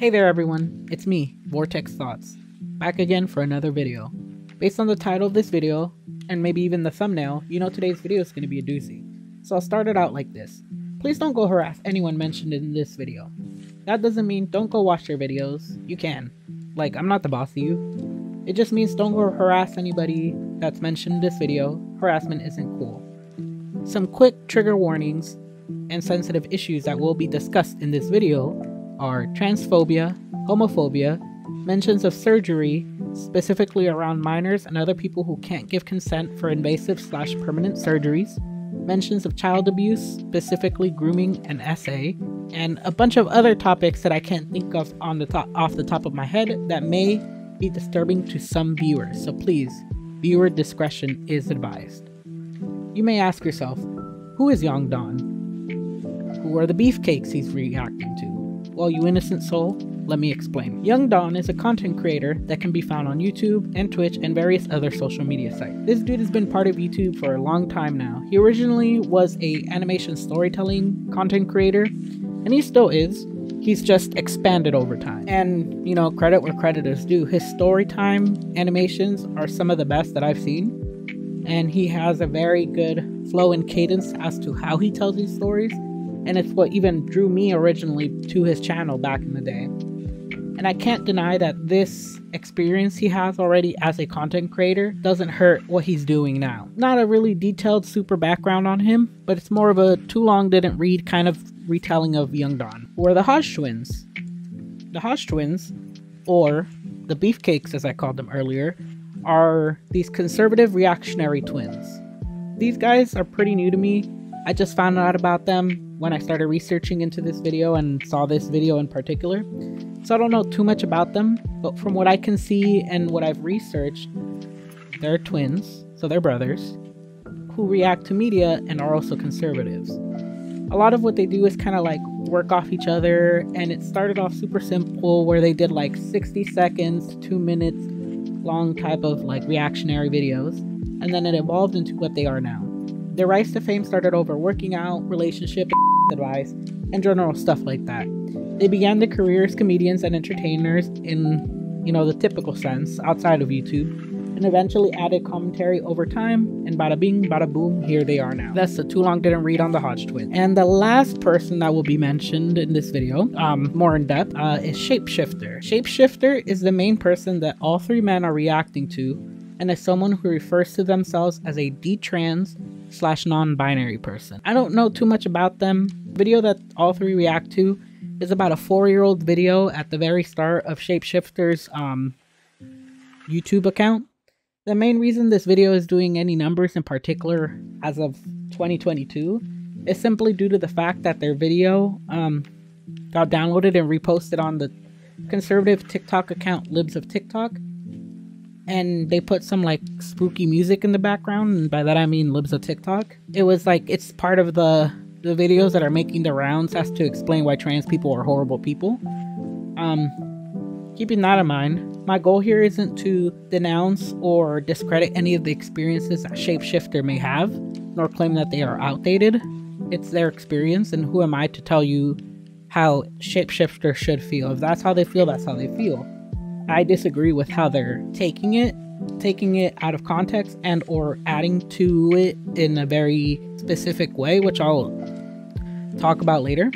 Hey there everyone, it's me, Vortex Thoughts, back again for another video. Based on the title of this video, and maybe even the thumbnail, you know today's video is going to be a doozy. So I'll start it out like this. Please don't go harass anyone mentioned in this video. That doesn't mean don't go watch their videos, you can. Like, I'm not the boss of you. It just means don't go harass anybody that's mentioned in this video. Harassment isn't cool. Some quick trigger warnings and sensitive issues that will be discussed in this video are transphobia, homophobia, mentions of surgery, specifically around minors and other people who can't give consent for invasive/permanent surgeries, mentions of child abuse, specifically grooming and SA, and a bunch of other topics that I can't think of off the top of my head that may be disturbing to some viewers, so please, viewer discretion is advised. You may ask yourself, who is Young Don? Who are the beefcakes he's reacting to? Well, you innocent soul, let me explain. Young Don is a content creator that can be found on YouTube and Twitch and various other social media sites. This dude has been part of YouTube for a long time now. He originally was a animation storytelling content creator, and he still is. He's just expanded over time. And, you know, credit where credit is due. His story time animations are some of the best that I've seen. And he has a very good flow and cadence as to how he tells these stories. And it's what even drew me originally to his channel back in the day. And I can't deny that this experience he has already as a content creator doesn't hurt what he's doing now. Not a really detailed super background on him, but it's more of a too long didn't read kind of retelling of Young Don. Who are the Hodge twins? The Hodge twins, or the beefcakes as I called them earlier, are these conservative reactionary twins. These guys are pretty new to me. I just found out about them when I started researching into this video and saw this video in particular. So I don't know too much about them, but from what I can see and what I've researched, they're twins, so they're brothers, who react to media and are also conservatives. A lot of what they do is kind of like work off each other, and it started off super simple where they did like 60 seconds to 2 minutes long type of like reactionary videos, and then it evolved into what they are now. Their rise to fame started over working out, relationship advice, and general stuff like that. They began their career as comedians and entertainers in, you know, the typical sense outside of YouTube, and eventually added commentary over time, and bada bing, bada boom, here they are now. That's the too long didn't read on the Hodge twins. And the last person that will be mentioned in this video, more in depth, is Shapeshifter. Shapeshifter is the main person that all three men are reacting to, and is someone who refers to themselves as a detrans/non-binary person. I don't know too much about them. The video that all three react to is about a 4-year-old video at the very start of Shapeshifter's YouTube account. The main reason this video is doing any numbers in particular as of 2022 is simply due to the fact that their video got downloaded and reposted on the conservative TikTok account Libs of TikTok. And they put some like spooky music in the background, and by that I mean Libs of TikTok. It was like, it's part of the videos that are making the rounds as to explain why trans people are horrible people. Keeping that in mind, my goal here isn't to denounce or discredit any of the experiences that Shapeshifter may have, nor claim that they are outdated. It's their experience, and who am I to tell you how Shapeshifter should feel? If that's how they feel, that's how they feel. I disagree with how they're taking it out of context and or adding to it in a very specific way, which I'll talk about later.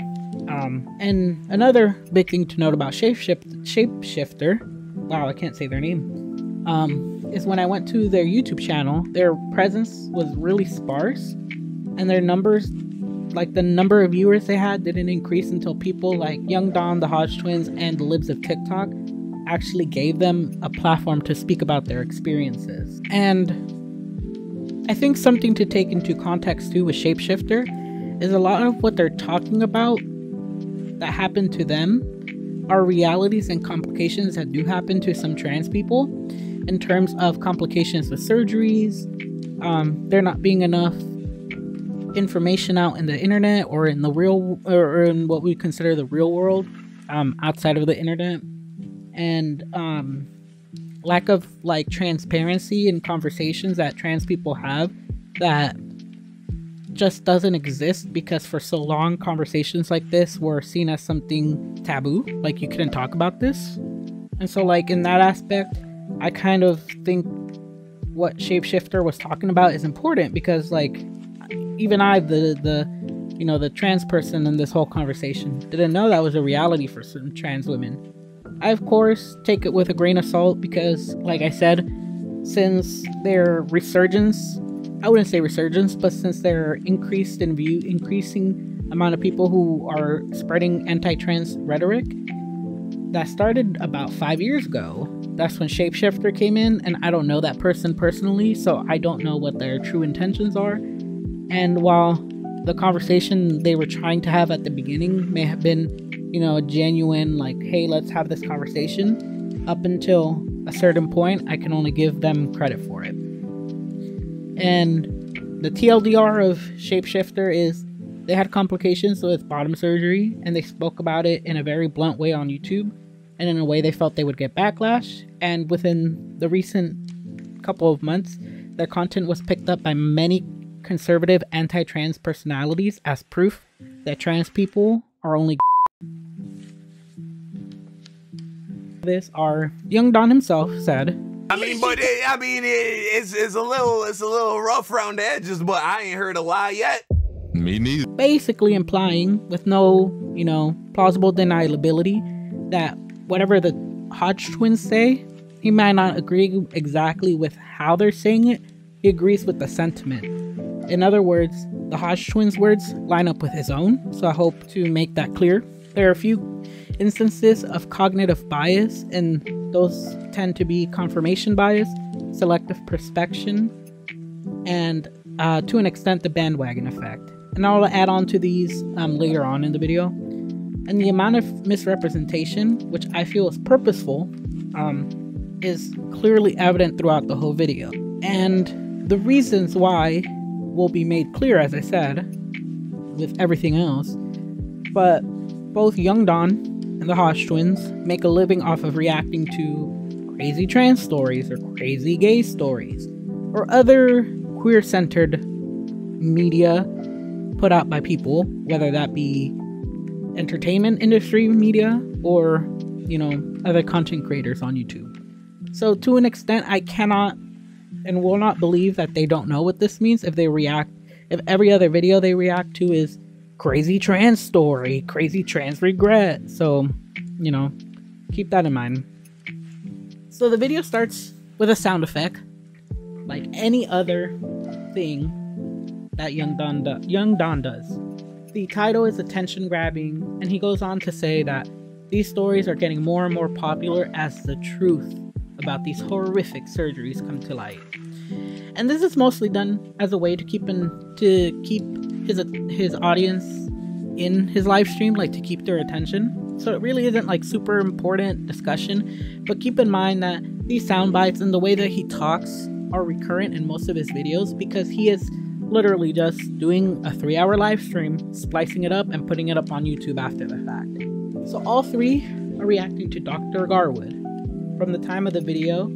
And another big thing to note about Shapeshifter, wow, I can't say their name, is when I went to their YouTube channel, their presence was really sparse, and their numbers, like the number of viewers they had, didn't increase until people like Young Don, the Hodge twins, and the Libs of TikTok actually gave them a platform to speak about their experiences. And I think something to take into context too with Shapeshifter is a lot of what they're talking about that happened to them are realities and complications that do happen to some trans people in terms of complications with surgeries, there not being enough information out in the internet or in the real, or in what we consider the real world, outside of the internet, and lack of like transparency in conversations that trans people have that just doesn't exist because for so long conversations like this were seen as something taboo, like you couldn't talk about this. And so like in that aspect, I kind of think what Shapeshifter was talking about is important, because like even I, the trans person in this whole conversation, didn't know that was a reality for certain trans women. I of course take it with a grain of salt because, like I said, since their resurgence, I wouldn't say resurgence, but since they're increasing amount of people who are spreading anti-trans rhetoric, that started about 5 years ago. That's when Shapeshifter came in, and I don't know that person personally, so I don't know what their true intentions are. And while the conversation they were trying to have at the beginning may have been, a genuine, like, hey, let's have this conversation, up until a certain point, I can only give them credit for it. And the TLDR of Shapeshifter is they had complications with bottom surgery, and they spoke about it in a very blunt way on YouTube, and in a way they felt they would get backlash. And within the recent couple of months, their content was picked up by many conservative anti-trans personalities as proof that trans people are only this. Our Young Don himself said, it's a little rough around the edges, but I ain't heard a lie yet. Me neither. Basically implying, with no, plausible deniability, that whatever the Hodge twins say, he might not agree exactly with how they're saying it, he agrees with the sentiment. In other words, the Hodge twins' words line up with his own, so I hope to make that clear. There are a few instances of cognitive bias, and those tend to be confirmation bias, selective perspection, and to an extent the bandwagon effect. And I'll add on to these later on in the video. And the amount of misrepresentation, which I feel is purposeful, is clearly evident throughout the whole video. And the reasons why will be made clear, as I said, with everything else. But both Young Don and the Hodge twins make a living off of reacting to crazy trans stories or crazy gay stories or other queer-centered media put out by people, whether that be entertainment industry media or, other content creators on YouTube. So to an extent, I cannot and will not believe that they don't know what this means if every other video they react to is crazy trans story, crazy trans regret. So, keep that in mind. So the video starts with a sound effect, like any other thing that Young Don does. The title is attention grabbing, and he goes on to say that these stories are getting more and more popular as the truth about these horrific surgeries come to light. And this is mostly done as a way to keep his audience in his live stream, like to keep their attention. So it really isn't like super important discussion, but keep in mind that these sound bites and the way that he talks are recurrent in most of his videos, because he is literally just doing a 3-hour live stream, splicing it up and putting it up on YouTube after the fact. So all three are reacting to Dr. Garwood from the time of the video,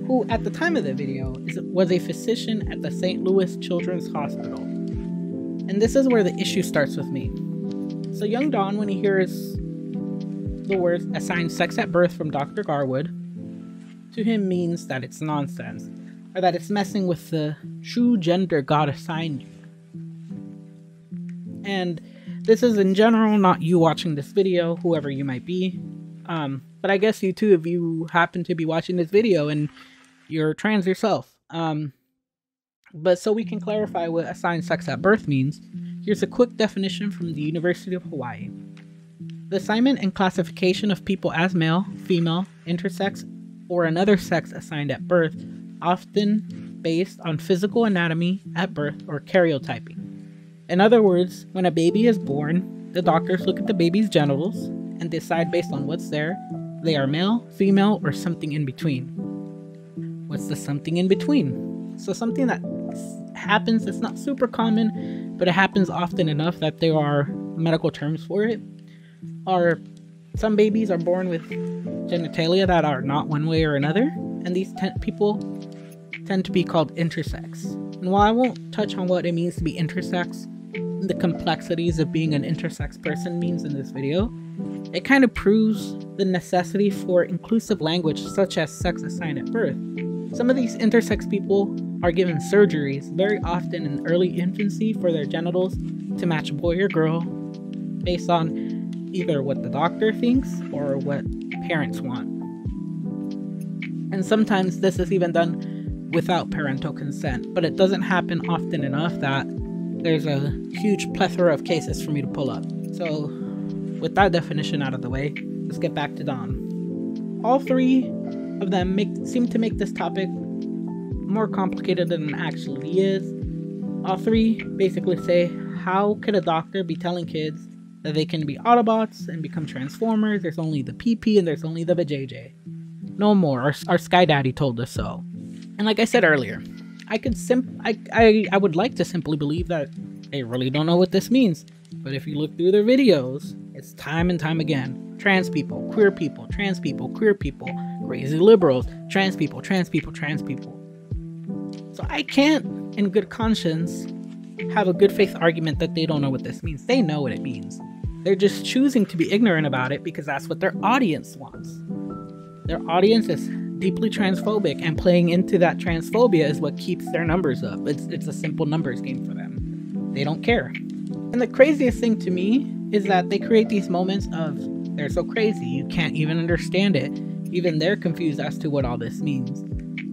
who at the time of the video was a physician at the St. Louis Children's Hospital. And this is where the issue starts with me. So Young Don, when he hears the words assigned sex at birth from Dr. Garwood, to him means that it's nonsense, or that it's messing with the true gender God assigned you. And this is in general not you watching this video, whoever you might be. But I guess you too, if you happen to be watching this video and you're trans yourself. But so we can clarify what assigned sex at birth means, here's a quick definition from the University of Hawaii. The assignment and classification of people as male, female, intersex, or another sex assigned at birth, often based on physical anatomy at birth or karyotyping. In other words, when a baby is born, the doctors look at the baby's genitals and decide based on what's there, they are male, female, or something in between. What's the something in between? So something that happens, it's not super common, but it happens often enough that there are medical terms for it. Some babies are born with genitalia that are not one way or another, and these people tend to be called intersex. And while I won't touch on what it means to be intersex, the complexities of being an intersex person means in this video, it kind of proves the necessity for inclusive language such as sex assigned at birth. Some of these intersex people are given surgeries very often in early infancy for their genitals to match a boy or girl based on either what the doctor thinks or what parents want. And sometimes this is even done without parental consent, but it doesn't happen often enough that there's a huge plethora of cases for me to pull up. So with that definition out of the way, let's get back to Don. All three of them seem to make this topic more complicated than it actually is. All three basically say, how could a doctor be telling kids that they can be Autobots and become Transformers? There's only the PP and there's only the vajayjay. No more. Our Sky Daddy told us so. And like I said earlier, I would like to simply believe that they really don't know what this means. But if you look through their videos, it's time and time again. Trans people, queer people, trans people, queer people, crazy liberals, trans people, trans people, trans people. So I can't, in good conscience, have a good faith argument that they don't know what this means. They know what it means. They're just choosing to be ignorant about it because that's what their audience wants. Their audience is deeply transphobic, and playing into that transphobia is what keeps their numbers up. It's a simple numbers game for them. They don't care. And the craziest thing to me is that they create these moments of, they're so crazy, you can't even understand it. Even they're confused as to what all this means.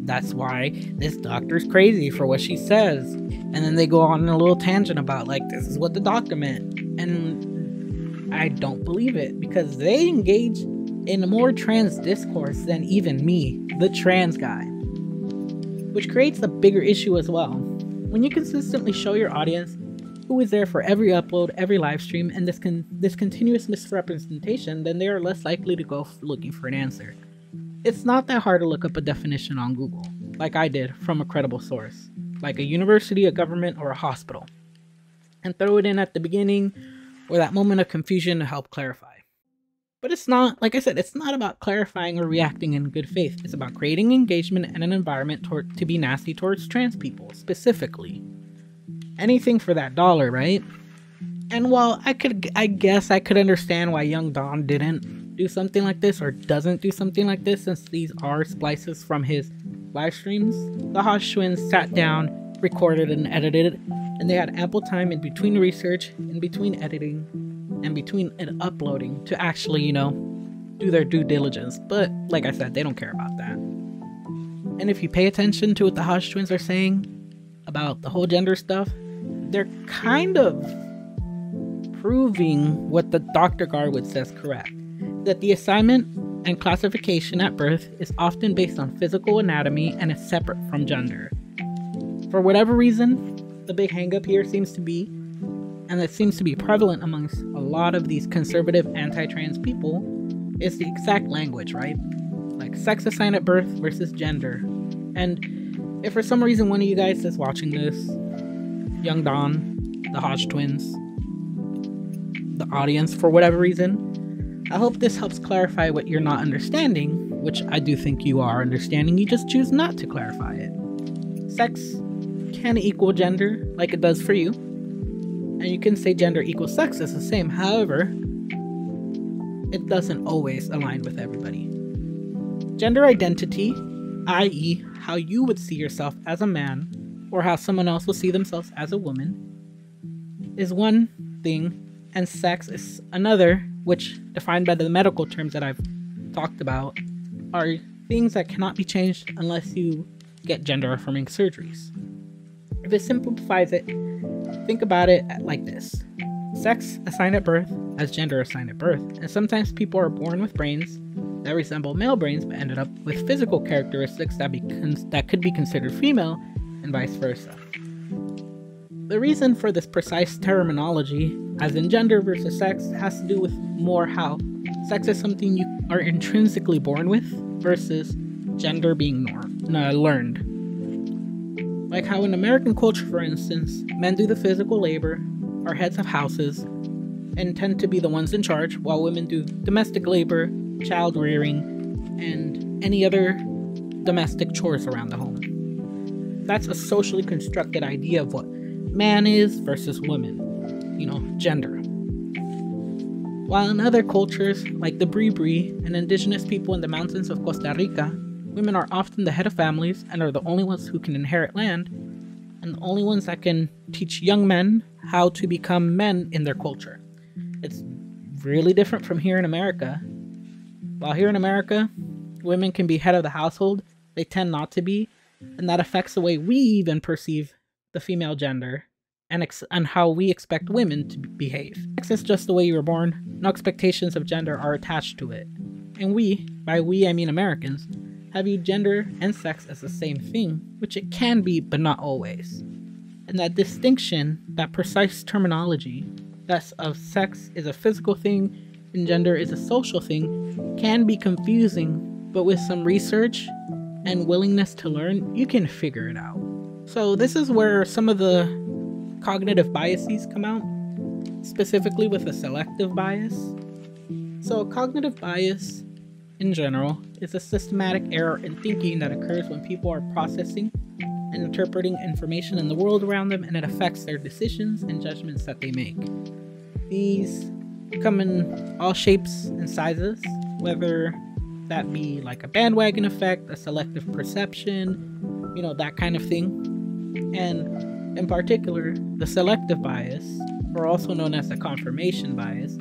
That's why this doctor's crazy for what she says. And then they go on a little tangent about, like, this is what the doctor meant. And I don't believe it, because they engage in more trans discourse than even me, the trans guy. Which creates a bigger issue as well. When you consistently show your audience who is there for every upload, every live stream, and this continuous misrepresentation, then they are less likely to go looking for an answer. It's not that hard to look up a definition on Google, like I did, from a credible source, like a university, a government, or a hospital, and throw it in at the beginning or that moment of confusion to help clarify. But it's not, like I said, it's not about clarifying or reacting in good faith. It's about creating engagement and an environment to be nasty towards trans people, specifically. Anything for that dollar, right? And while I guess I could understand why Young Don didn't do something like this, or doesn't do something like this, since these are splices from his live streams, the Hodge twins sat down, recorded and edited it, and they had ample time in between research, in between editing, and between it uploading to actually, you know, do their due diligence. But like I said, they don't care about that. And if you pay attention to what the Hodge twins are saying about the whole gender stuff, they're kind of proving what the Dr. Garwood says correct, that the assignment and classification at birth is often based on physical anatomy and is separate from gender. For whatever reason, the big hang-up here seems to be, and it seems to be prevalent amongst a lot of these conservative anti-trans people, is the exact language, right? Like sex assigned at birth versus gender. And if for some reason one of you guys is watching this, Young Don, the Hodge twins, the audience, for whatever reason, I hope this helps clarify what you're not understanding, which I do think you are understanding, you just choose not to clarify it. Sex can equal gender, like it does for you, and you can say gender equals sex is the same. However, it doesn't always align with everybody. Gender identity, i.e. how you would see yourself as a man, or how someone else will see themselves as a woman, is one thing, and sex is another, which, defined by the medical terms that I've talked about, are things that cannot be changed unless you get gender-affirming surgeries. If it simplifies it, think about it like this. Sex assigned at birth as gender assigned at birth, and sometimes people are born with brains that resemble male brains but ended up with physical characteristics that could be considered female, and vice versa. The reason for this precise terminology, as in gender versus sex, has to do with more how sex is something you are intrinsically born with versus gender being learned. Like how in American culture, for instance, men do the physical labor, are heads of houses, and tend to be the ones in charge, while women do domestic labor, child rearing, and any other domestic chores around the home. that's a socially constructed idea of what man is versus woman, gender. While in other cultures, like the Bribri and indigenous people in the mountains of Costa Rica, women are often the head of families and are the only ones who can inherit land, and the only ones that can teach young men how to become men in their culture. It's really different from here in America. While here in America, women can be head of the household, they tend not to be, and that affects the way we even perceive the female gender and how we expect women to behave. Sex is just the way you were born. No expectations of gender are attached to it. And we, by we I mean Americans, have viewed gender and sex as the same thing, which it can be, but not always. And that distinction, that precise terminology, that of sex is a physical thing and gender is a social thing, can be confusing, but with some research and willingness to learn, you can figure it out. So this is where some of the cognitive biases come out, specifically with a selective bias. So cognitive bias, in general, is a systematic error in thinking that occurs when people are processing and interpreting information in the world around them, and it affects their decisions and judgments that they make. These come in all shapes and sizes, whether that be like a bandwagon effect, a selective perception, that kind of thing. And in particular, the selective bias, or also known as the confirmation bias,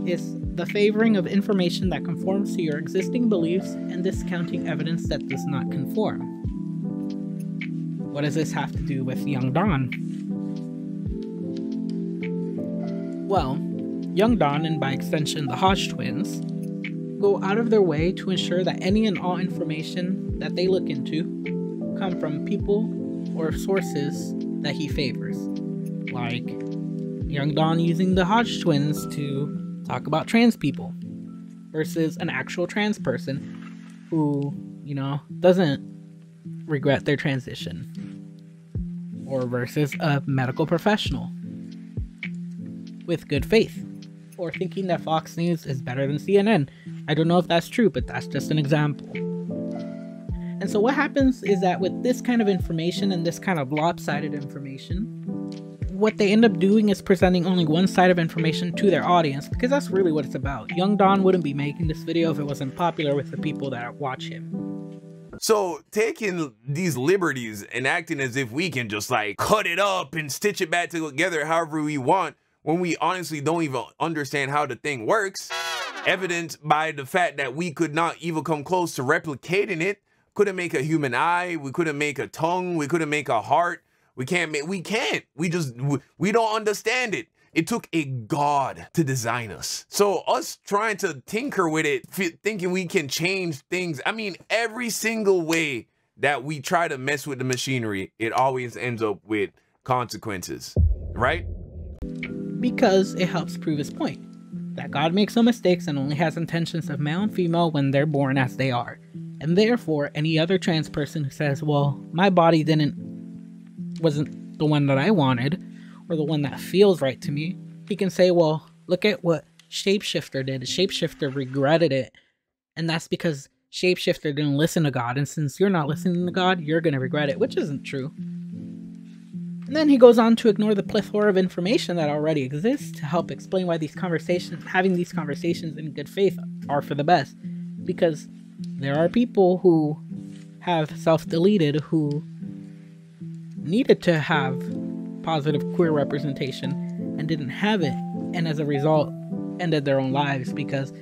is the favoring of information that conforms to your existing beliefs and discounting evidence that does not conform. What does this have to do with Young Don? Well, Young Don, and by extension the Hodge twins, go out of their way to ensure that any and all information that they look into come from people or sources that he favors. Like Young Don using the Hodge twins to talk about trans people versus an actual trans person who, doesn't regret their transition. Or versus a medical professional with good faith, or thinking that Fox News is better than CNN. I don't know if that's true, but that's just an example. And so what happens is that with this kind of information and this kind of lopsided information, what they end up doing is presenting only one side of information to their audience, because that's really what it's about. Young Don wouldn't be making this video if it wasn't popular with the people that watch him. So taking these liberties and acting as if we can just like cut it up and stitch it back together however we want, when we honestly don't even understand how the thing works, evident by the fact that we could not even come close to replicating it. Couldn't make a human eye, we couldn't make a tongue, we couldn't make a heart. We can't. We don't understand it. It took a god to design us. So us trying to tinker with it, thinking we can change things. I mean, every single way that we try to mess with the machinery, it always ends up with consequences, right? Because it helps prove his point, that God makes no mistakes and only has intentions of male and female when they're born as they are. And therefore, any other trans person who says, well, my body wasn't the one that I wanted, or the one that feels right to me, he can say, well, look at what Shapeshifter did. Shapeshifter regretted it, and that's because Shapeshifter didn't listen to God, and since you're not listening to God, you're going to regret it, which isn't true. And then he goes on to ignore the plethora of information that already exists to help explain why having these conversations in good faith are for the best. Because there are people who have self-deleted who needed to have positive queer representation and didn't have it, and as a result ended their own lives because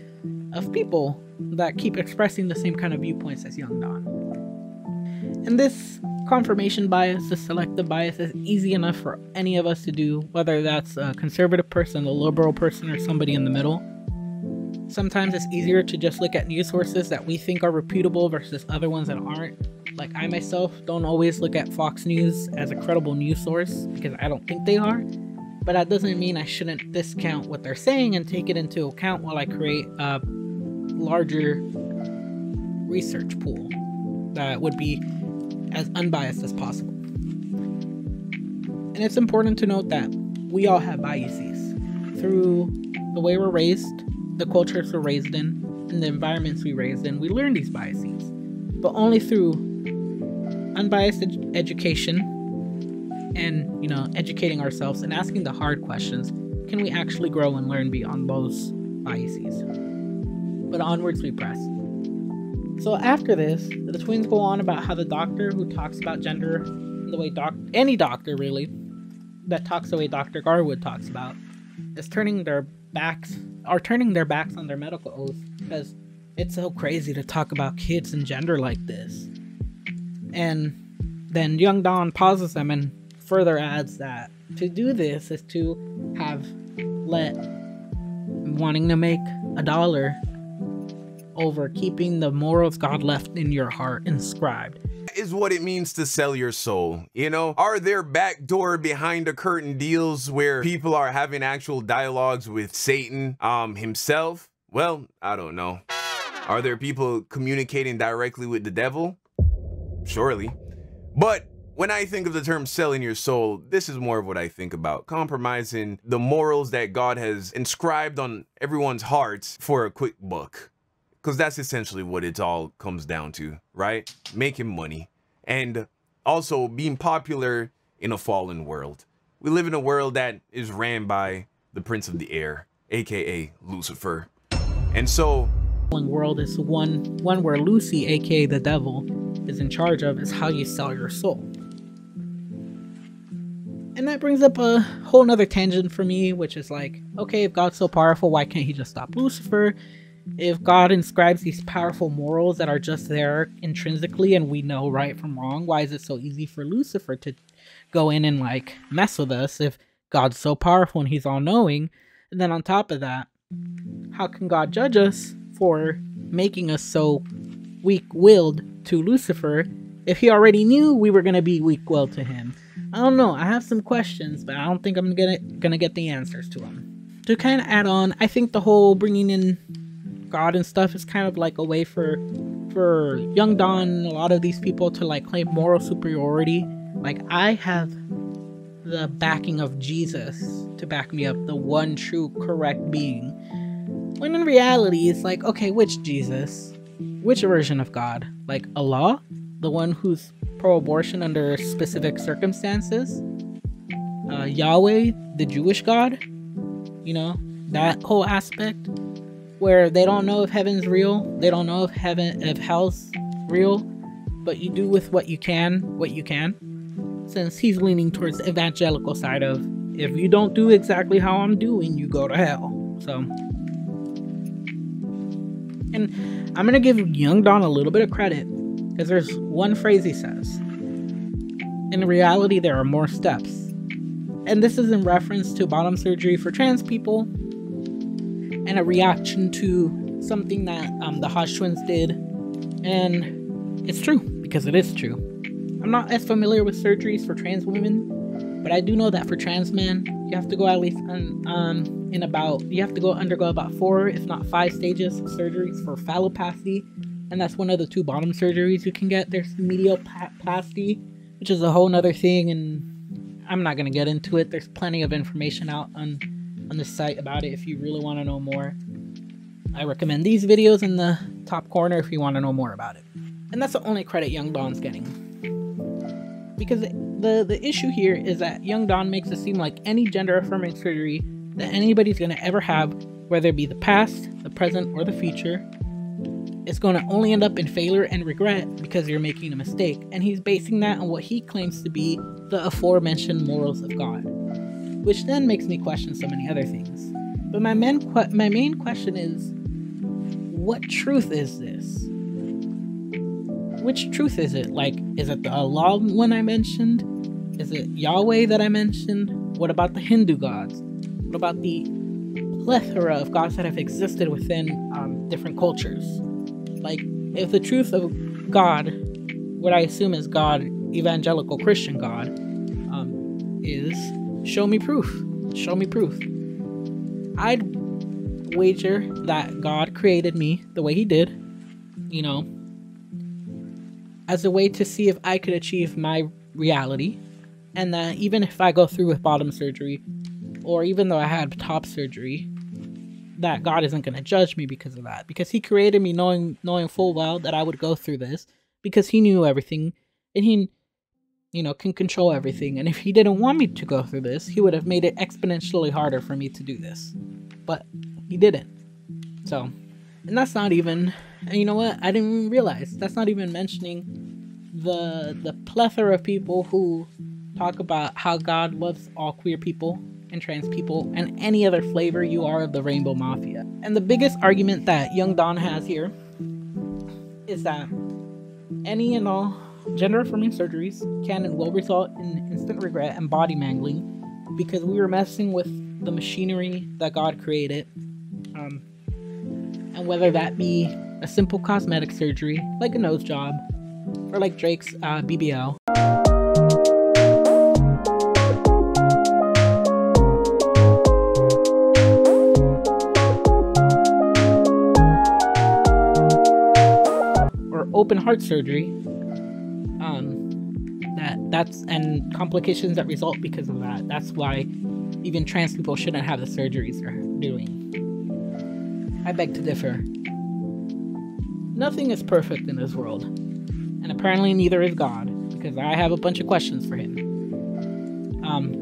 of people that keep expressing the same kind of viewpoints as Young Don. And this confirmation bias, this selective bias, is easy enough for any of us to do, whether that's a conservative person, a liberal person, or somebody in the middle. Sometimes it's easier to just look at news sources that we think are reputable versus other ones that aren't. Like, I myself don't always look at Fox News as a credible news source because I don't think they are, but that doesn't mean I shouldn't discount what they're saying and take it into account while I create a larger research pool that would be as unbiased as possible. And it's important to note that we all have biases through the way we're raised, the cultures we're raised in, and the environments we raised in. We learn these biases, but only through unbiased education and, you know, educating ourselves and asking the hard questions, can we actually grow and learn beyond those biases? But onwards we press. So after this, the twins go on about how the doctor who talks about gender the way any doctor really that talks the way Dr. Garwood talks about is turning their backs on their medical oath, because it's so crazy to talk about kids and gender like this. And then Young Don pauses them and further adds that to do this is to have wanting to make $1 over keeping the morals God left in your heart inscribed. Is what it means to sell your soul. You know, are there backdoor behind the curtain deals where people are having actual dialogues with Satan himself? Well, I don't know. Are there people communicating directly with the devil? Surely. But when I think of the term selling your soul, this is more of what I think about: compromising the morals that God has inscribed on everyone's hearts for a quick buck. Because that's essentially what it all comes down to, right? Making money. And also being popular in a fallen world. We live in a world that is ran by the Prince of the Air, aka Lucifer. And so world is one where Lucy, aka the devil, is in charge of, is how you sell your soul. And that brings up a whole nother tangent for me, which is like, okay, if God's so powerful, why can't he just stop Lucifer? If God inscribes these powerful morals that are just there intrinsically and we know right from wrong, why is it so easy for Lucifer to go in and like mess with us if God's so powerful and he's all knowing? And then on top of that, how can God judge us for making us so weak-willed to Lucifer if he already knew we were going to be weak-willed to him? I don't know. I have some questions, but I don't think I'm gonna get the answers to them. To kind of add on, I think the whole bringing in God and stuff is kind of like a way for Young Don and a lot of these people to like claim moral superiority. Like, I have the backing of Jesus to back me up, the one true correct being. When in reality, it's like, okay, which Jesus? Which version of God? Like Allah? The one who's pro-abortion under specific circumstances? Yahweh, the Jewish God? You know, that whole aspect where they don't know if heaven's real, they don't know if hell's real, but you do with what you can, since he's leaning towards the evangelical side of, if you don't do exactly how I'm doing, you go to hell. So, and I'm gonna give Young Don a little bit of credit, because there's one phrase he says. In reality, there are more steps. And this is in reference to bottom surgery for trans people, and a reaction to something that the Hodge twins did. And it's true, because it is true. I'm not as familiar with surgeries for trans women, but I do know that for trans men, you have to go at least undergo about 4, if not 5 stages of surgeries for phalloplasty, and that's one of the 2 bottom surgeries you can get. There's medioplasty, which is a whole nother thing, and I'm not gonna get into it. There's plenty of information out on the site about it if you really want to know more. I recommend these videos in the top corner if you want to know more about it. And that's the only credit Young Don's getting. Because the issue here is that Young Don makes it seem like any gender affirming surgery that anybody's going to ever have, whether it be the past, the present, or the future, is going to only end up in failure and regret because you're making a mistake. And he's basing that on what he claims to be the aforementioned morals of God, which then makes me question so many other things. But my main question is, what truth is this? Which truth is it? Like, is it the Allah one I mentioned? Is it Yahweh that I mentioned? What about the Hindu gods? What about the plethora of gods that have existed within different cultures? Like, if the truth of God, what I assume is God, evangelical Christian God, is show me proof. Show me proof. I'd wager that God created me the way he did, you know, as a way to see if I could achieve my reality, and that even if I go through with bottom surgery, or even though I had top surgery, that God isn't going to judge me because of that, because he created me knowing full well that I would go through this, because he knew everything. and he, can control everything. And if he didn't want me to go through this, he would have made it exponentially harder for me to do this. But he didn't. So, and that's not even, and you know what? I didn't even realize that's not even mentioning the plethora of people who talk about how God loves all queer people and trans people and any other flavor you are of the rainbow mafia. And the biggest argument that Young Don has here is that any and all gender affirming surgeries can and will result in instant regret and body mangling because we were messing with the machinery that God created. And whether that be a simple cosmetic surgery like a nose job or like Drake's BBL. Or open heart surgery. That's and complications that result because of that. That's why even trans people shouldn't have the surgeries they're doing. I beg to differ. Nothing is perfect in this world, and apparently neither is God, because I have a bunch of questions for him.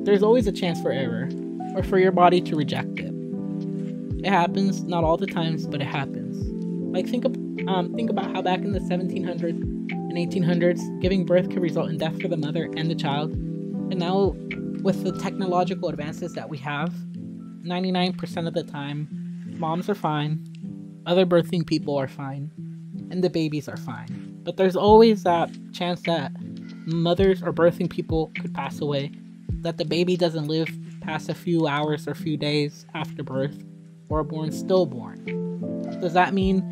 There's always a chance for error, or for your body to reject it. It happens, not all the times, but it happens. Like think about how back in the 1700s and 1800s, giving birth could result in death for the mother and the child, and now with the technological advances that we have, 99% of the time, moms are fine, other birthing people are fine, and the babies are fine. But there's always that chance that mothers or birthing people could pass away, that the baby doesn't live past a few hours or few days after birth, or born stillborn. Does that mean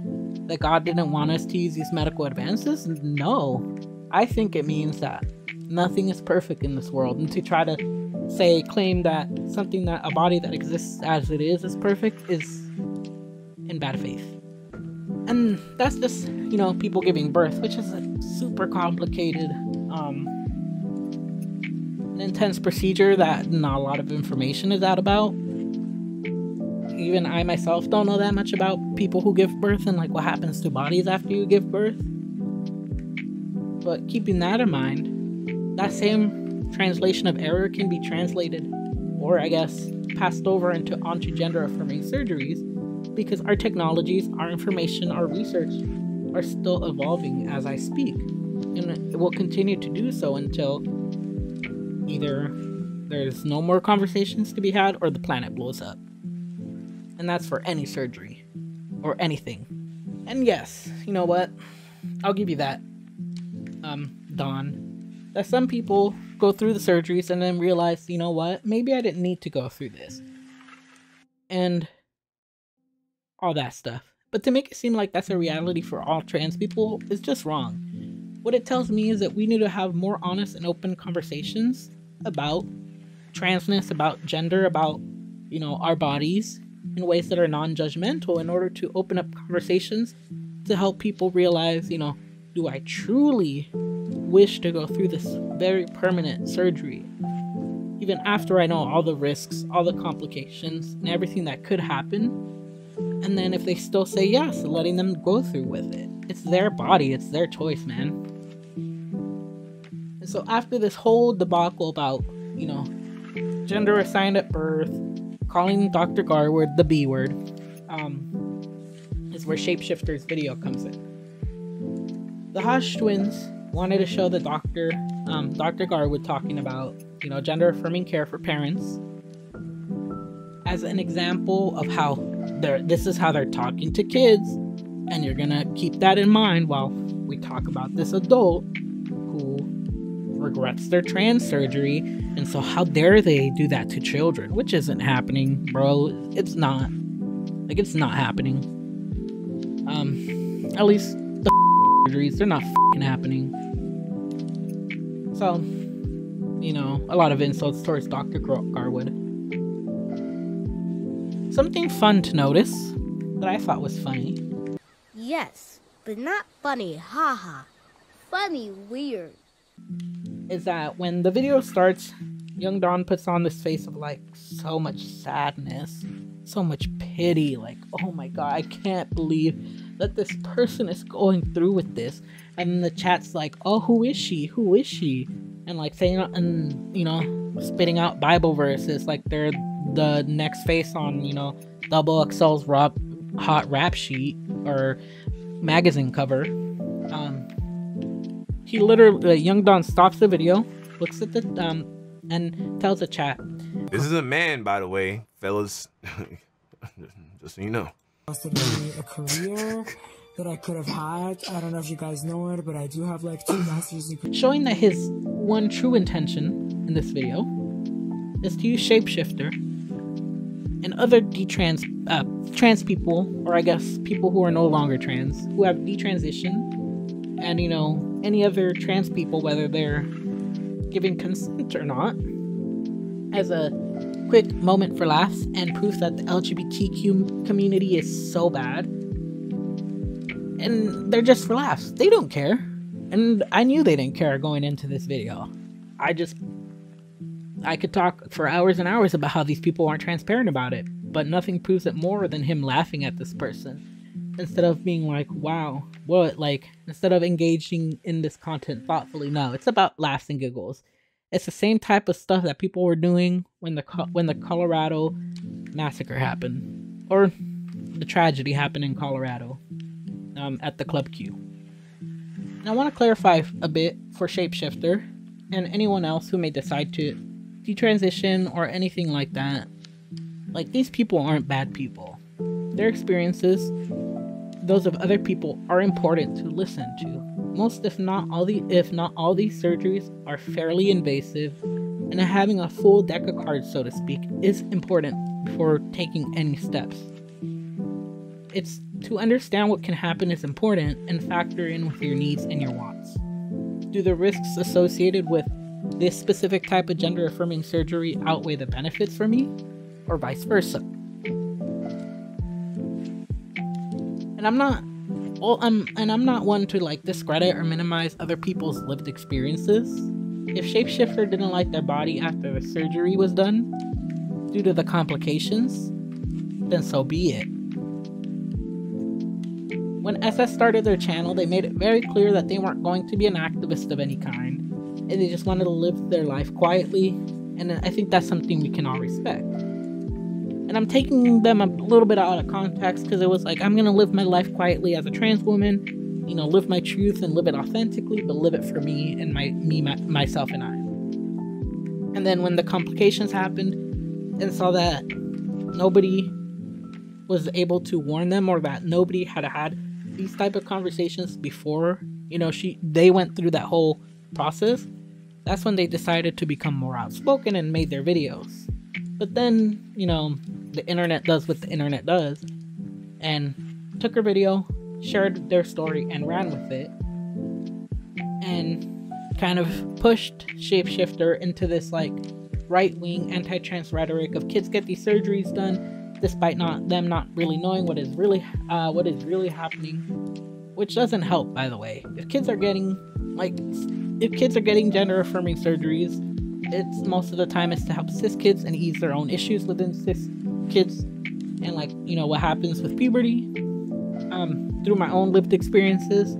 that God didn't want us to use these medical advances? No. I think it means that nothing is perfect in this world, and to try to claim that something that a body that exists as it is perfect is in bad faith. And that's just, people giving birth, which is a super complicated, an intense procedure that not a lot of information is out about. Even I myself don't know that much about people who give birth and like what happens to bodies after you give birth. But keeping that in mind, that same translation of error can be translated, or I guess passed over onto gender affirming surgeries, because our technologies, our information, our research are still evolving as I speak, and it will continue to do so until either there's no more conversations to be had or the planet blows up. And that's for any surgery or anything. And yes, you know what? I'll give you that, Don, that some people go through the surgeries and then realize, you know what? Maybe I didn't need to go through this. And all that stuff. But to make it seem like that's a reality for all trans people is just wrong. What it tells me is that we need to have more honest and open conversations about transness, about gender, about, our bodies in ways that are non-judgmental in order to open up conversations to help people realize, do I truly wish to go through this very permanent surgery? Even after I know all the risks, all the complications, and everything that could happen. And then if they still say yes, letting them go through with it. It's their body, it's their choice, man. And so after this whole debacle about, gender assigned at birth, calling Dr. Garwood the B word, is where Shapeshifter's video comes in. The Hodge twins wanted to show the Dr. Garwood talking about, gender affirming care for parents as an example of how this is how they're talking to kids, and you're gonna keep that in mind while we talk about this adult who regrets their trans surgery, and so how dare they do that to children, which isn't happening, bro. It's not. Like, it's not happening. At least the surgeries, they're not happening. So, a lot of insults towards Dr. Garwood. Something fun to notice that I thought was funny. Yes, but not funny, haha. Funny, weird. Is that when the video starts, Young Don puts on this face of like so much sadness, so much pity, like, oh my god, I can't believe that this person is going through with this, and then the chat's like, oh, who is she, who is she, and like saying, and you know, spitting out Bible verses like they're the next face on, you know, Double XL's hot rap sheet or magazine cover. He literally, Young Don stops the video, looks at the and tells the chat, this is a man, by the way, fellas. Just so you know. A career that I could have had. I don't know if you guys know it, but I do have like 2 masters in... Showing that his one true intention in this video is to use shapeshifter and other trans people, or I guess people who are no longer trans, who have detransitioned, and you know, any other trans people, whether they're giving consent or not, as a quick moment for laughs and proof that the LGBTQ community is so bad. And they're just for laughs. They don't care. And I knew they didn't care going into this video. I could talk for hours and hours about how these people aren't transparent about it, but nothing proves it more than him laughing at this person. Instead of being like, wow, what, like, instead of engaging in this content thoughtfully. No, it's about laughs and giggles. It's the same type of stuff that people were doing when the Colorado massacre happened, or the tragedy happened in Colorado, at the Club Q. And I want to clarify a bit for Shapeshifter and anyone else who may decide to detransition or anything like that. Like, these people aren't bad people. Their experiences, those of other people, are important to listen to. Most, if not all these surgeries are fairly invasive, and having a full deck of cards, so to speak, is important before taking any steps. It's to understand what can happen is important and factor in with your needs and your wants. Do the risks associated with this specific type of gender-affirming surgery outweigh the benefits for me, or vice versa? And I'm not one to like discredit or minimize other people's lived experiences. If Shapeshifter didn't like their body after the surgery was done, due to the complications, then so be it. When SS started their channel, they made it very clear that they weren't going to be an activist of any kind, and they just wanted to live their life quietly, and I think that's something we can all respect. And I'm taking them a little bit out of context because it was like, I'm gonna live my life quietly as a trans woman, you know, live my truth and live it authentically, but live it for me and myself and I. And then when the complications happened and saw that nobody was able to warn them, or that nobody had these type of conversations before, you know, they went through that whole process, that's when they decided to become more outspoken and made their videos. But then, you know, the internet does what the internet does, and took her video, shared their story, and ran with it, and kind of pushed Shapeshifter into this like right-wing anti-trans rhetoric of kids get these surgeries done despite them not really knowing what is really happening, which doesn't help, by the way. If kids are getting gender-affirming surgeries, it's most of the time it's to help cis kids and ease their own issues within cis kids, and like, you know, what happens with puberty. Through my own lived experiences,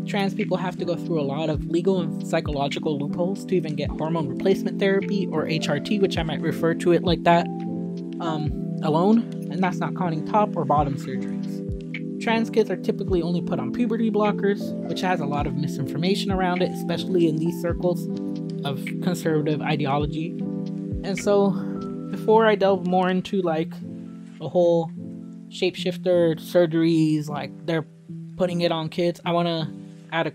trans people have to go through a lot of legal and psychological loopholes to even get hormone replacement therapy, or HRT, which I might refer to it like that, alone, and that's not counting top or bottom surgeries. Trans kids are typically only put on puberty blockers, which has a lot of misinformation around it, especially in these circles of conservative ideology. And so, before I delve more into like the whole Shapeshifter surgeries, like they're putting it on kids, I want to add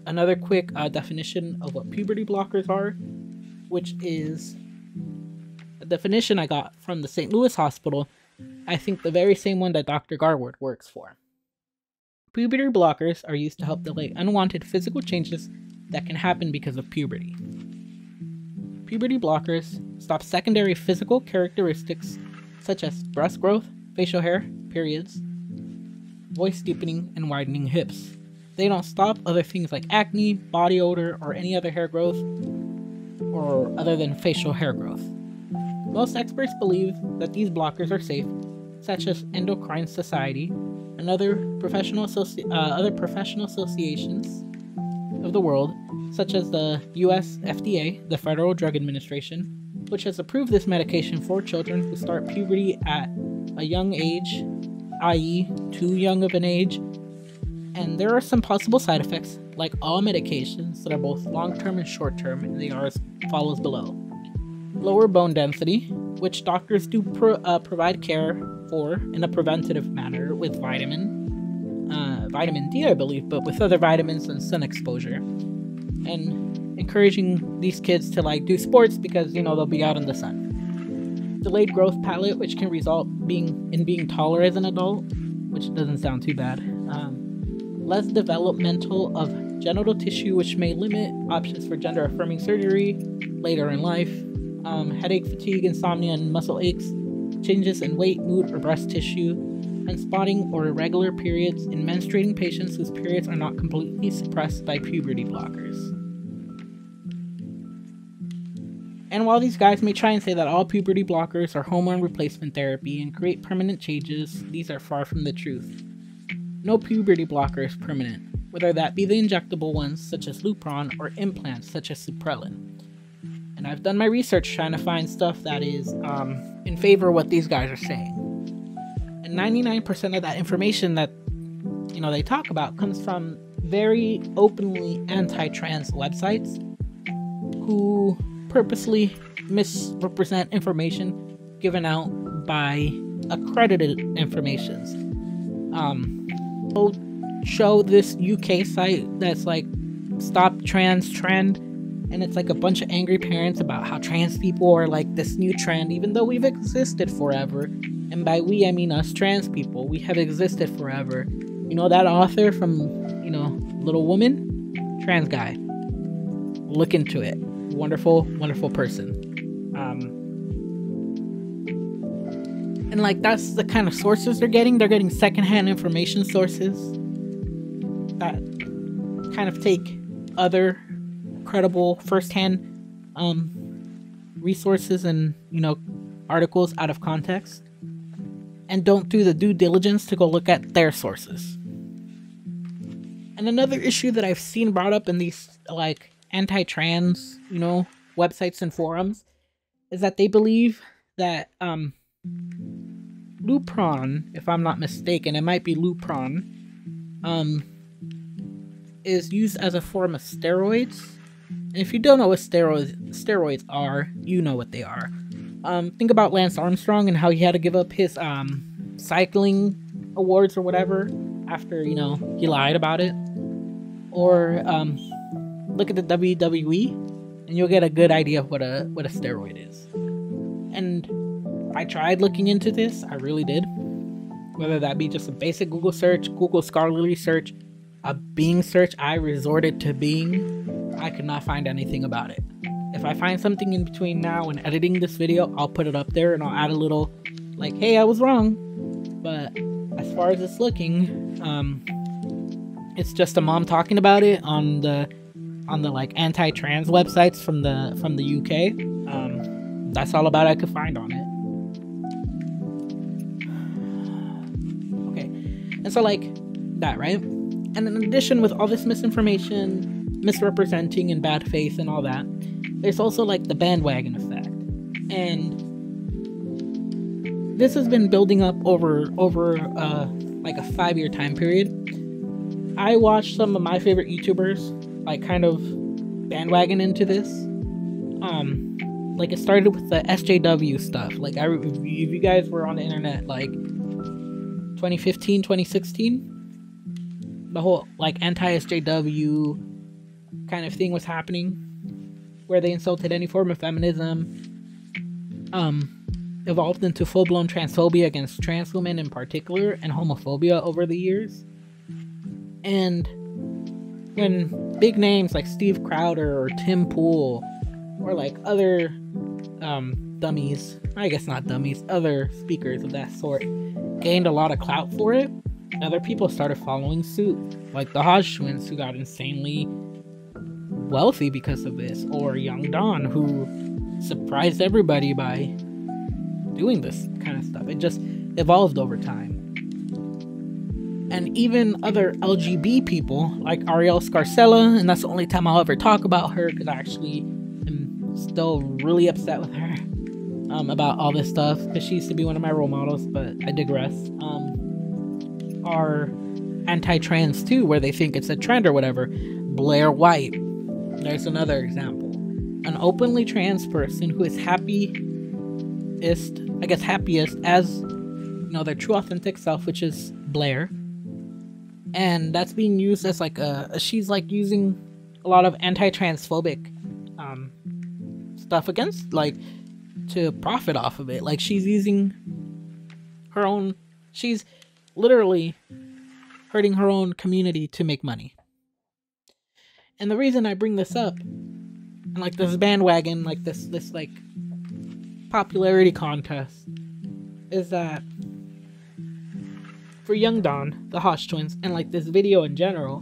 another quick definition of what puberty blockers are, which is a definition I got from the St. Louis hospital. I think the very same one that Dr. Garwood works for. Puberty blockers are used to help delay unwanted physical changes that can happen because of puberty. Puberty blockers stop secondary physical characteristics such as breast growth, facial hair, periods, voice deepening, and widening hips. They don't stop other things like acne, body odor, or any other hair growth, or other than facial hair growth. Most experts believe that these blockers are safe, such as Endocrine Society, and other professional associations of the world, such as the US FDA, the Federal Drug Administration, which has approved this medication for children who start puberty at a young age, i.e. too young of an age. And there are some possible side effects, like all medications, that are both long-term and short-term, and they are as follows below. Lower bone density, which doctors do provide care for in a preventative manner with vitamin D, I believe, but with other vitamins and sun exposure, and encouraging these kids to like do sports because they'll be out in the sun. Delayed growth palate, which can result in being taller as an adult, which doesn't sound too bad. Less developmental of genital tissue, which may limit options for gender affirming surgery later in life. Headache, fatigue, insomnia, and muscle aches, changes in weight, mood, or breast tissue, and spotting or irregular periods in menstruating patients whose periods are not completely suppressed by puberty blockers. And while these guys may try and say that all puberty blockers are hormone replacement therapy and create permanent changes, these are far from the truth. No puberty blocker is permanent, whether that be the injectable ones such as Lupron or implants such as Suprelin. And I've done my research trying to find stuff that is in favor of what these guys are saying. And 99% of that information that they talk about comes from very openly anti-trans websites who purposely misrepresent information given out by accredited informations. I'll show this UK site that's like Stop Trans Trend, and it's like a bunch of angry parents about how trans people are like this new trend, even though we've existed forever. And by we, I mean us trans people. We have existed forever. That author from, Little Woman? Trans guy. Look into it. Wonderful, wonderful person. And like, that's the kind of sources they're getting. They're getting secondhand information sources that kind of take other credible firsthand resources and articles out of context, and don't do the due diligence to go look at their sources. And another issue that I've seen brought up in these like anti-trans websites and forums is that they believe that Lupron, if I'm not mistaken, it might be Lupron, is used as a form of steroids. And if you don't know what steroids are, you know what they are. Think about Lance Armstrong and how he had to give up his cycling awards or whatever after he lied about it. Or look at the WWE, and you'll get a good idea of what a steroid is. And I tried looking into this, I really did. Whether that be just a basic Google search, Google scholarly search, a Bing search, I resorted to Bing. I could not find anything about it. If I find something in between now and editing this video, I'll put it up there and I'll add a little like, hey, I was wrong. But as far as it's looking, it's just a mom talking about it on the like anti-trans websites from the UK. That's all about I could find on it. Okay, and so like that, right? And in addition, with all this misinformation, misrepresenting, and bad faith and all that, there's also like the bandwagon effect, and this has been building up over like a 5-year time period. I watched some of my favorite YouTubers like kind of bandwagon into this. Like it started with the SJW stuff. Like if you guys were on the internet like 2015, 2016, the whole like anti-SJW kind of thing was happening, where they insulted any form of feminism, evolved into full-blown transphobia against trans women in particular, and homophobia over the years. And when big names like Steve Crowder or Tim Pool or like other dummies, I guess not dummies, other speakers of that sort gained a lot of clout for it, other people started following suit, like the Hodge twins, who got insanely wealthy because of this, or Young Don, who surprised everybody by doing this kind of stuff. It just evolved over time. And even other LGB people like Ariel Scarcella, and that's the only time I'll ever talk about her because I actually am still really upset with her about all this stuff because she used to be one of my role models, but I digress. Are anti-trans too, where they think it's a trend or whatever. Blair White, there's another example. An openly trans person who is happiest as, you know, their true authentic self, which is Blair. And that's being used as like she's like using a lot of anti-transphobic stuff against, like, to profit off of it. Like, she's using her own, she's literally hurting her own community to make money. And the reason I bring this up, and like this bandwagon, like this like popularity contest, is that for Young Don, the Hodge twins, and like this video in general,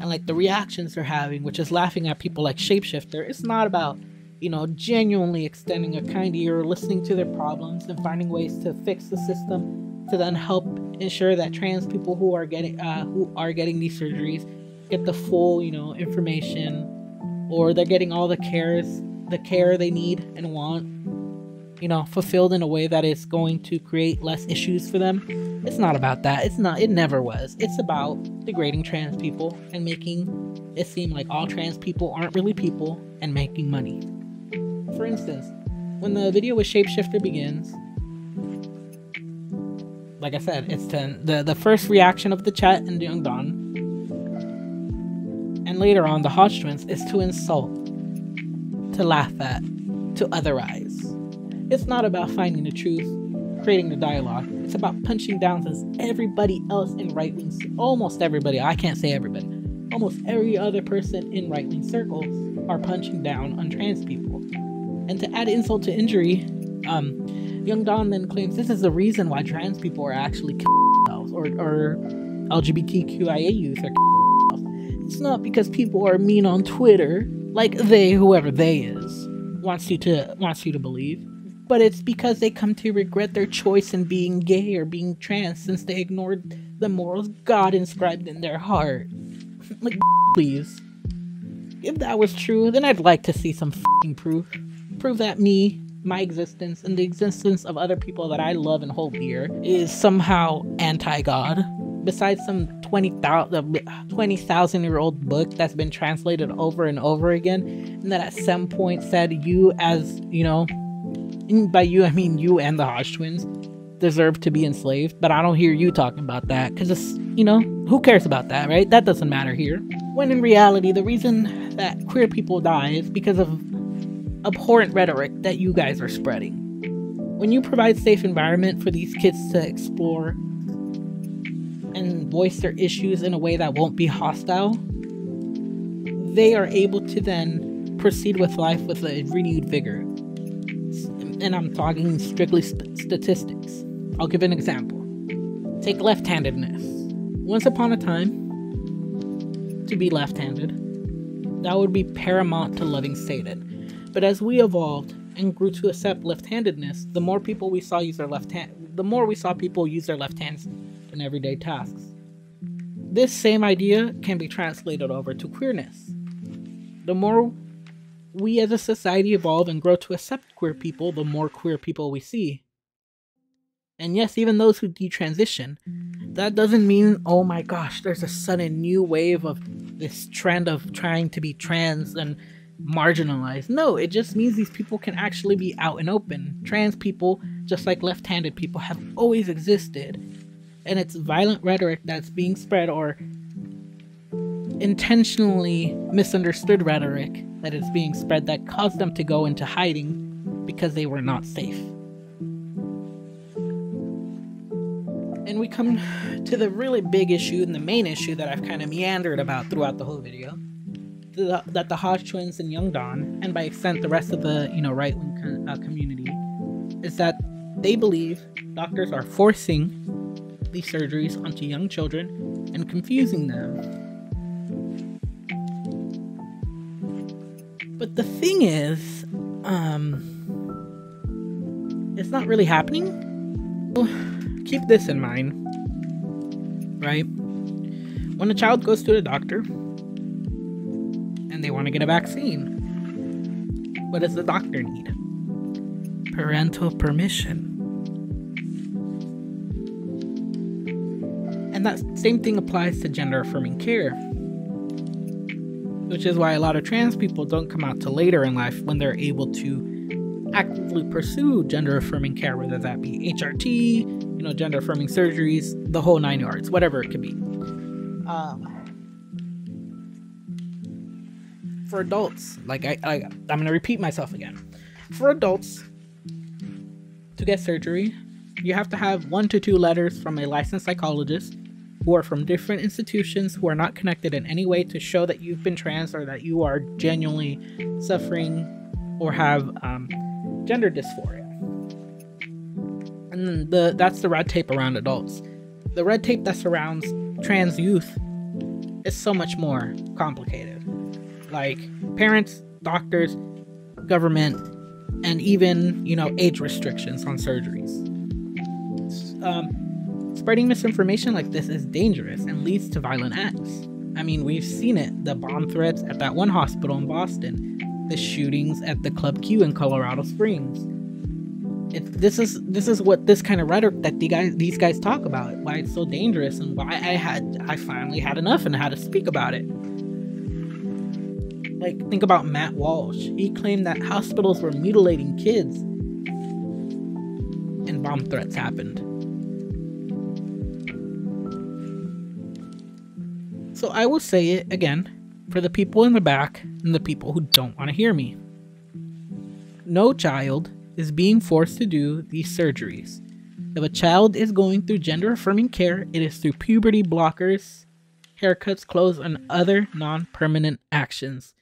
and like the reactions they're having, which is laughing at people like Shapeshifter, it's not about, you know, genuinely extending a kind ear, listening to their problems, and finding ways to fix the system to then help ensure that trans people who are getting these surgeries get the full, you know, information, or they're getting all the care they need and want, you know, fulfilled in a way that is going to create less issues for them. It's not about that. It never was. It's about degrading trans people and making it seem like all trans people aren't really people and making money. For instance, when the video with Shapeshifter begins, like I said, it's the first reaction of the chat and Young Don, and later on the Hodge twins, is to insult, to laugh at, to otherize. It's not about finding the truth, creating the dialogue. It's about punching down, since everybody else in right-wing, almost everybody, I can't say everybody, almost every other person in right-wing circles are punching down on trans people. And to add insult to injury, Young Don then claims this is the reason why trans people are actually killing themselves, or LGBTQIA youth are killing themselves. It's not because people are mean on Twitter, like they, whoever they is, wants you to believe, but it's because they come to regret their choice in being gay or being trans, since they ignored the morals God inscribed in their heart. Like, please. If that was true, then I'd like to see some f***ing proof. Prove that me, my existence, and the existence of other people that I love and hold dear is somehow anti-God. Besides some 20,000-year-old book that's been translated over and over again, and that at some point said you, as, you know, and by you I mean you and the Hodge twins, deserve to be enslaved. But I don't hear you talking about that, because it's, you know, who cares about that, right? That doesn't matter here. When in reality, the reason that queer people die is because of abhorrent rhetoric that you guys are spreading. When you provide safe environment for these kids to explore and voice their issues in a way that won't be hostile, they are able to then proceed with life with a renewed vigor. And I'm talking strictly statistics. I'll give an example. Take left-handedness. Once upon a time, to be left-handed, that would be paramount to loving Satan. But as we evolved and grew to accept left-handedness, the more people we saw use their left hand, the more we saw people use their left hands in everyday tasks. This same idea can be translated over to queerness. The more we as a society evolve and grow to accept queer people, the more queer people we see. And yes, even those who detransition, that doesn't mean, oh my gosh, there's a sudden new wave of this trend of trying to be trans and marginalized. No, it just means these people can actually be out and open. Trans people, just like left-handed people, have always existed. And it's violent rhetoric that's being spread, or intentionally misunderstood rhetoric that is being spread, that caused them to go into hiding because they were not safe. And we come to the really big issue, and the main issue that I've kind of meandered about throughout the whole video, that the Hodge twins and Young Don, and by extent the rest of the, you know, right-wing community, is that they believe doctors are forcing these surgeries onto young children and confusing them. But the thing is, it's not really happening. Keep this in mind. right? When a child goes to the doctor and they want to get a vaccine, what does the doctor need? Parental permission. And that same thing applies to gender affirming care, which is why a lot of trans people don't come out till later in life when they're able to actively pursue gender affirming care, whether that be HRT, gender affirming surgeries, the whole 9 yards, whatever it could be. For adults, like I'm gonna repeat myself again. For adults to get surgery, you have to have 1 to 2 letters from a licensed psychologist who are from different institutions who are not connected in any way to show that you've been trans or that you are genuinely suffering or have gender dysphoria. And then that's the red tape around adults. The red tape that surrounds trans youth is so much more complicated. Like parents, doctors, government, and even, age restrictions on surgeries. Spreading misinformation like this is dangerous and leads to violent acts. I mean, we've seen it. The bomb threats at that one hospital in Boston, the shootings at the Club Q in Colorado Springs. This is what this kind of rhetoric that these guys talk about, why it's so dangerous, and why I finally had enough and had to speak about it. Like, think about Matt Walsh. He claimed that hospitals were mutilating kids and bomb threats happened. So I will say it again for the people in the back and the people who don't want to hear me. No child is being forced to do these surgeries. If a child is going through gender affirming care, it is through puberty blockers, haircuts, clothes, and other non-permanent actions.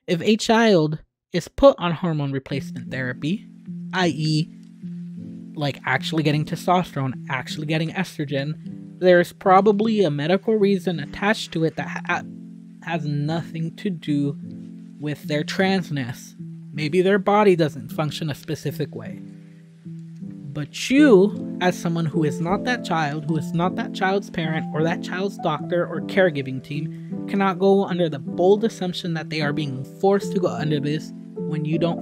If a child is put on hormone replacement therapy, i.e., like actually getting testosterone, actually getting estrogen, there's probably a medical reason attached to it that has nothing to do with their transness. Maybe their body doesn't function a specific way. But you, as someone who is not that child, who is not that child's parent or that child's doctor or caregiving team, cannot go under the bold assumption that they are being forced to go under this when you don't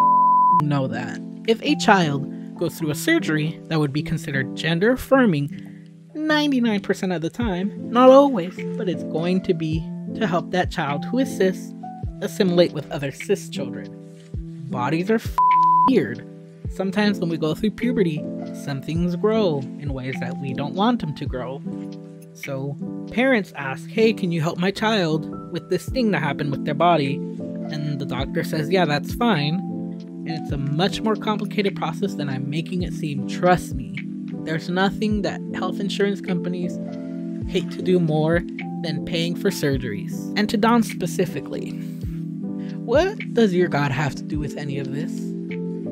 know that. If a child goes through a surgery that would be considered gender affirming 99% of the time, not always, but it's going to be to help that child who is cis assimilate with other cis children. Bodies are weird. Sometimes when we go through puberty, some things grow in ways that we don't want them to grow. So parents ask, hey, can you help my child with this thing that happened with their body? And the doctor says, yeah, that's fine. And it's a much more complicated process than I'm making it seem. Trust me. There's nothing that health insurance companies hate to do more than paying for surgeries. And to Don specifically, what does your God have to do with any of this?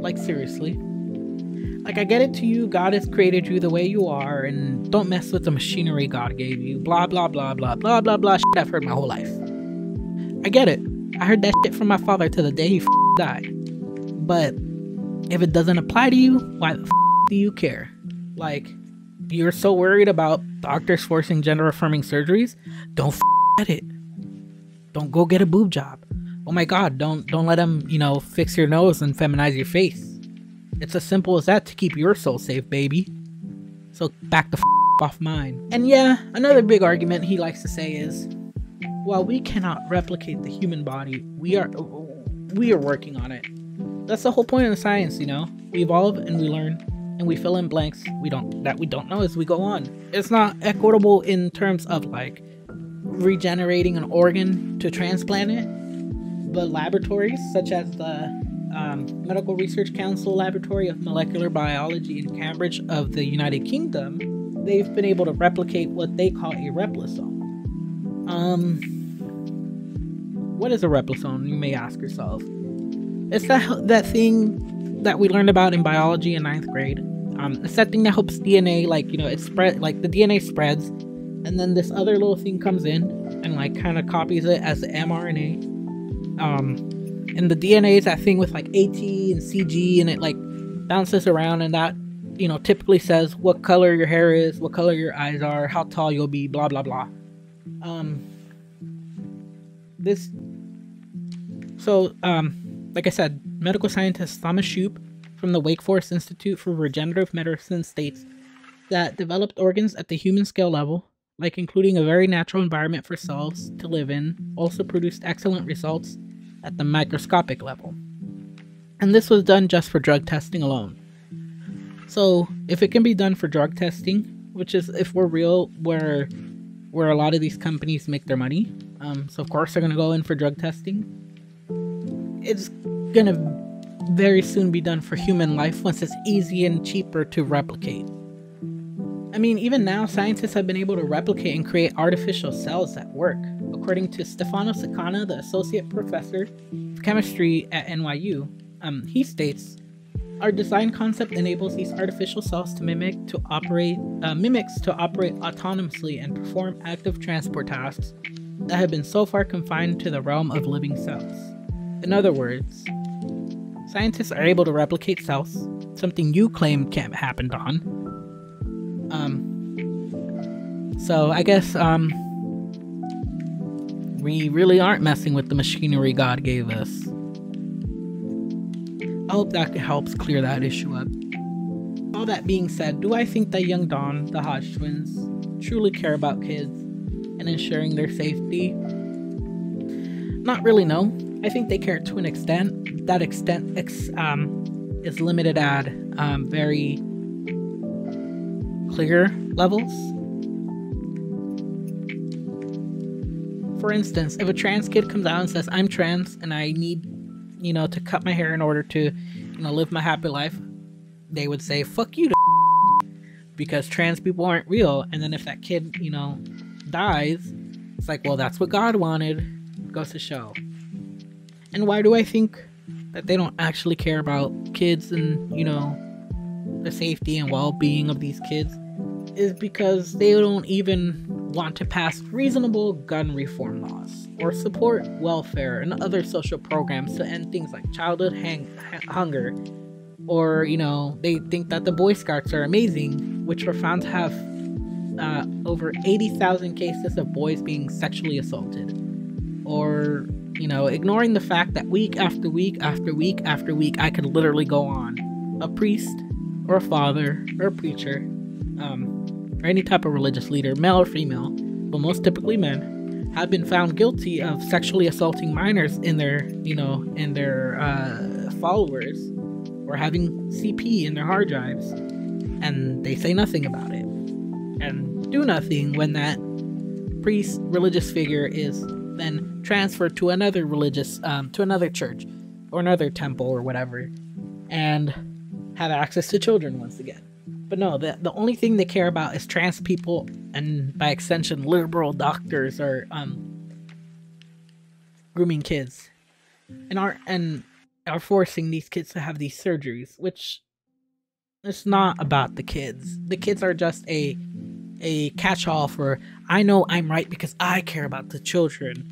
Like, seriously. Like, I get it to you, God has created you the way you are, and don't mess with the machinery God gave you, blah, blah, blah, blah, blah, blah, blah, shit I've heard my whole life. I get it. I heard that shit from my father to the day he died. But if it doesn't apply to you, why the do you care? Like, you're so worried about doctors forcing gender-affirming surgeries? Don't at it. Don't go get a boob job. Oh my God, don't let them, fix your nose and feminize your face. It's as simple as that to keep your soul safe, baby. So back the off mine. And yeah, another big argument he likes to say is, while we cannot replicate the human body, we are working on it. That's the whole point of the science, We evolve and we learn and we fill in blanks we don't know as we go on. It's not equitable in terms of like regenerating an organ to transplant it. But laboratories such as the Medical Research Council Laboratory of Molecular Biology in Cambridge of the United Kingdom, they've been able to replicate what they call a replisome. What is a replisome, you may ask yourself? It's that thing that we learned about in biology in 9th grade. It's that thing that helps DNA, it spread, the DNA spreads, and then this other little thing comes in and kind of copies it as the mRNA. And the DNA is that thing with AT and CG, and it bounces around, and that typically says what color your hair is, what color your eyes are, how tall you'll be, blah blah blah. Like I said, medical scientist Thomas Shoop from the Wake Forest Institute for Regenerative Medicine states that developed organs at the human scale level, like including a very natural environment for cells to live in, also produced excellent results at the microscopic level. And this was done just for drug testing alone. So if it can be done for drug testing, which is, if we're real, where a lot of these companies make their money, so of course they're going to go in for drug testing, it's going to very soon be done for human life once it's easy and cheaper to replicate. I mean, even now, scientists have been able to replicate and create artificial cells that work. According to Stefano Saccana, the associate professor of chemistry at NYU, he states, "Our design concept enables these artificial cells to mimics to operate autonomously and perform active transport tasks that have been so far confined to the realm of living cells." In other words, scientists are able to replicate cells, something you claim can't happen, Don. So I guess we really aren't messing with the machinery God gave us. I hope that helps clear that issue up. All that being said, do I think that Young Don, the Hodge twins, truly care about kids and ensuring their safety? Not really, no. I think they care to an extent. That extent is limited at very clear levels. For instance, if a trans kid comes out and says, "I'm trans and I need, to cut my hair in order to, live my happy life," they would say, "Fuck you," because trans people aren't real. And then if that kid, dies, it's like, well, that's what God wanted. Goes to show. And why do I think that they don't actually care about kids and, the safety and well-being of these kids? Is because they don't even want to pass reasonable gun reform laws or support welfare and other social programs to end things like childhood hunger. Or, they think that the Boy Scouts are amazing, which were found to have over 80,000 cases of boys being sexually assaulted. Or, ignoring the fact that week after week after week after week, I could literally go on. A priest or a father or a preacher, or any type of religious leader, male or female, but most typically men, have been found guilty of sexually assaulting minors in their followers, or having CP in their hard drives, and they say nothing about it, and do nothing when that priest, religious figure is then transferred to another religious, to another church, or another temple, or whatever, and have access to children once again. But no, the only thing they care about is trans people, and by extension, liberal doctors are grooming kids, and are forcing these kids to have these surgeries, which it's not about the kids. The kids are just a catch-all for, I know I'm right because I care about the children.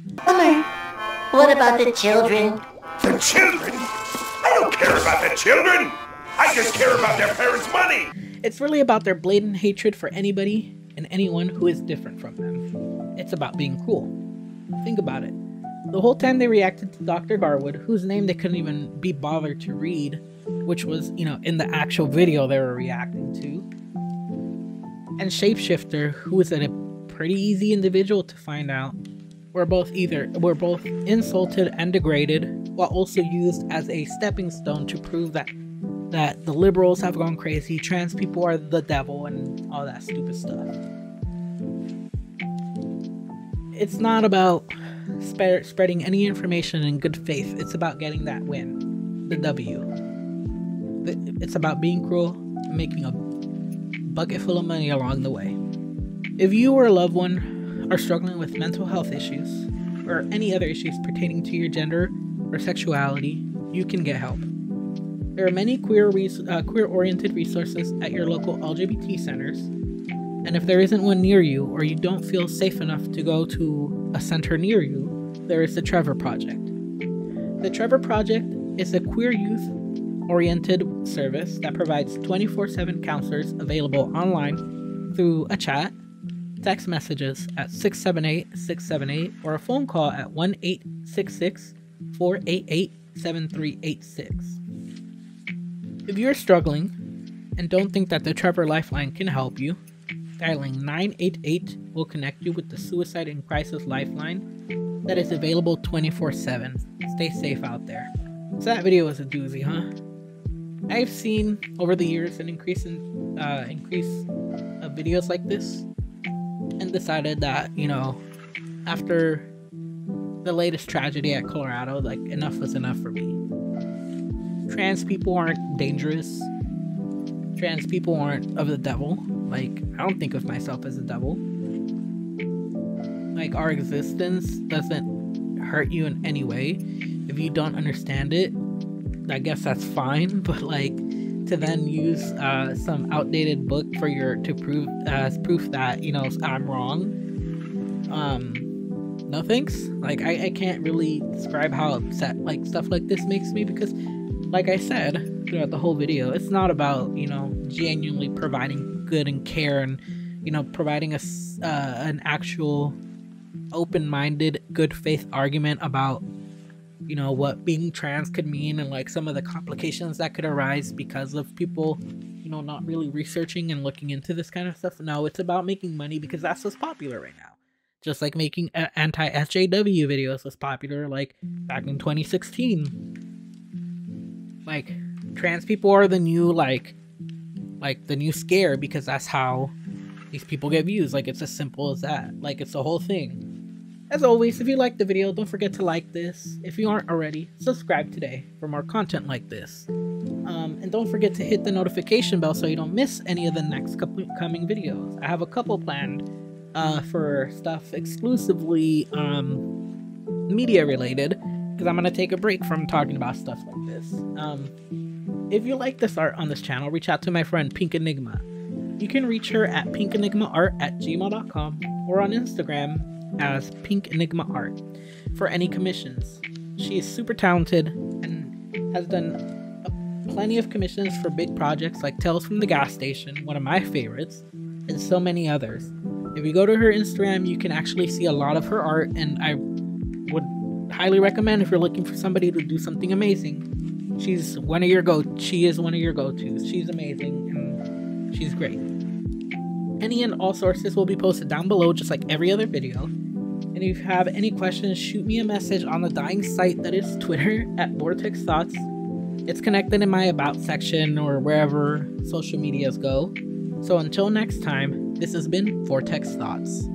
What about the children? The children? I don't care about the children! I just care about their parents' money! It's really about their blatant hatred for anybody and anyone who is different from them. It's about being cruel. Think about it. The whole time they reacted to Dr. Garwood, whose name they couldn't even be bothered to read, which was, in the actual video they were reacting to, and Shapeshifter, who was a pretty easy individual to find out, were both insulted and degraded, while also used as a stepping stone to prove that the liberals have gone crazy, trans people are the devil, and all that stupid stuff. It's not about spreading any information in good faith. It's about getting that win, the W. It's about being cruel and making a bucket full of money along the way. If you or a loved one are struggling with mental health issues or any other issues pertaining to your gender or sexuality, you can get help. There are many queer-oriented resources at your local LGBT centers, and if there isn't one near you, or you don't feel safe enough to go to a center near you, there is the Trevor Project. The Trevor Project is a queer youth oriented service that provides 24/7 counselors available online through a chat, text messages at 678-678, or a phone call at 1-866-488-7386. If you're struggling and don't think that the Trevor Lifeline can help you, dialing 988 will connect you with the Suicide and Crisis Lifeline that is available 24/7. Stay safe out there. So that video was a doozy, huh? I've seen over the years an increase of videos like this, and decided that, you know, after the latest tragedy at Colorado, like, enough was enough for me. Trans people aren't dangerous. Trans people aren't of the devil. Like, I don't think of myself as a devil. Like, our existence doesn't hurt you in any way. If you don't understand it, I guess that's fine. But like, to then use some outdated book to prove as proof that, you know, I'm wrong. No thanks. Like, I can't really describe how upset like stuff like this makes me, because, like I said throughout the whole video, it's not about, you know, genuinely providing good and care and, you know, providing us an actual open-minded, good faith argument about, you know, what being trans could mean and like some of the complications that could arise because of people, you know, not really researching and looking into this kind of stuff. No, it's about making money because that's what's popular right now. Just like making anti-SJW videos was popular like back in 2016. Like, trans people are the new like the new scare, because that's how these people get views. Like, it's as simple as that. Like, it's the whole thing. As always, if you liked the video, don't forget to like this. If you aren't already, subscribe today for more content like this. And don't forget to hit the notification bell so you don't miss any of the next coming videos. I have a couple planned for stuff exclusively media related, because I'm gonna take a break from talking about stuff like this. If you like this art on this channel, reach out to my friend Pink Enigma. You can reach her at pinkenigmaart@gmail.com or on Instagram as Pink Enigma Art for any commissions. She is super talented and has done plenty of commissions for big projects like Tales from the Gas Station, one of my favorites, and so many others. If you go to her Instagram, you can actually see a lot of her art, and I would highly recommend, if you're looking for somebody to do something amazing, she is one of your go-tos. She's amazing and she's great. Any and all sources will be posted down below, just like every other video. And if you have any questions, shoot me a message on the dying site that is Twitter at Vortex Thoughts. It's connected in my About section or wherever social medias go. So until next time, this has been Vortex Thoughts.